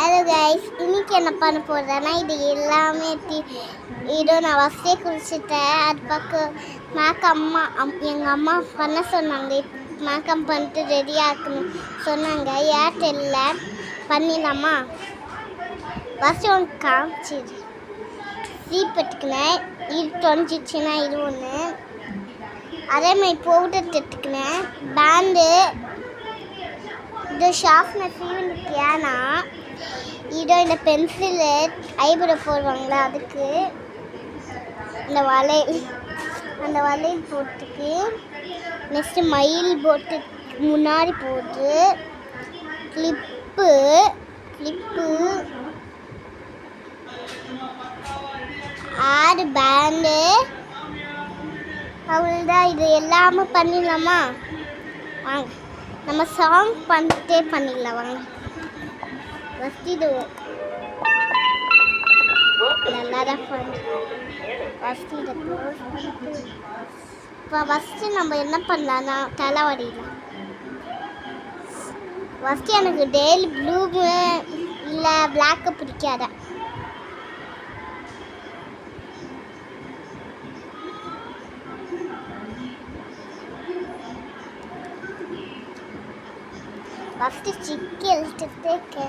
Hello guys, இன்னைக்கு என்ன பண்ண போகிறேன்னா இது எல்லாமே இதோ நான் ஃபஸ்ட்டே குளிச்சுட்டேன். அது பக்கம் எங்கள் அம்மா பண்ண சொன்னாங்க. மேக்கப் பண்ணிட்டு ரெடியாக இருக்கணும் சொன்னாங்க. ஏர்டெல்லில் பண்ணிடலாமா? ஃபஸ்ட்டு ஒன்று காமிச்சிது ஸ்லீப் எடுத்துக்கினேன். இது தொலைஞ்சிச்சுன்னா இது ஒன்று. அதே மாதிரி பவுடர் எடுத்துக்கினேன். பேண்டு இது ஷார்ப்னர் ஃபீவனுக்கு. ஏன்னா இதோ இந்த பென்சிலு ஐப்ரோ போடுவாங்களா அதுக்கு அந்த வளையல் போட்டுக்கு. நெக்ஸ்ட்டு மயில் போட்டு முன்னாடி போட்டு கிளிப்பு ஆறு பேண்டு அவ்வளோதான். இது எல்லாமே பண்ணிடலாமா? வாங்க நம்ம சாங் பண்ணிட்டே பண்ணிடலாம். வாங்க ஃபஸ்ட்டு இது நல்லா தான் பண்ணி ஃபஸ்ட்டு இதை க்ளோஸ் பண்ணிட்டு இப்போ ஃபஸ்ட்டு நம்ம என்ன பண்ணலான்னா தலை வடிக்கலாம். ஃபஸ்ட்டு எனக்கு டெய்லி ப்ளூ இல்லை பிளாக்கை பிடிக்காத. ஃபஸ்ட்டு சிக்கி எழுத்துட்டு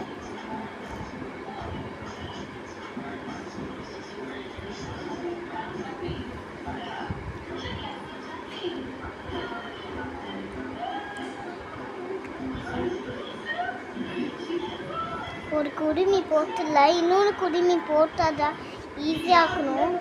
ஒரு குடுமி போட்டுல இன்னொன்று குடுமி போட்டாதான் ஈஸியாகணும்.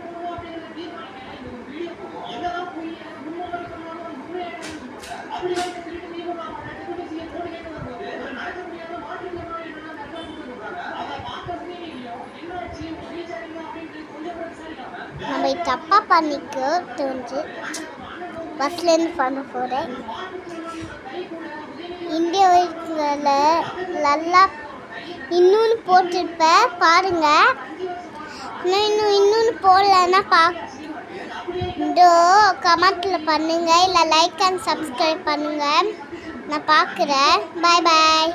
நம்ம தப்பாக பண்ணிக்க தெரிஞ்சு பஸ்லேருந்து பண்ண போகிறேன். இந்தியாவில் நல்லா இன்னொன்று போட்டிருப்பேன் பாருங்கள். இன்னொன்று போடலன்னா இதோ கமெண்ட்டில் பண்ணுங்கள், இல்லை லைக் அண்ட் சப்ஸ்கிரைப் பண்ணுங்கள். நான் பார்க்குறேன். பாய் பாய்.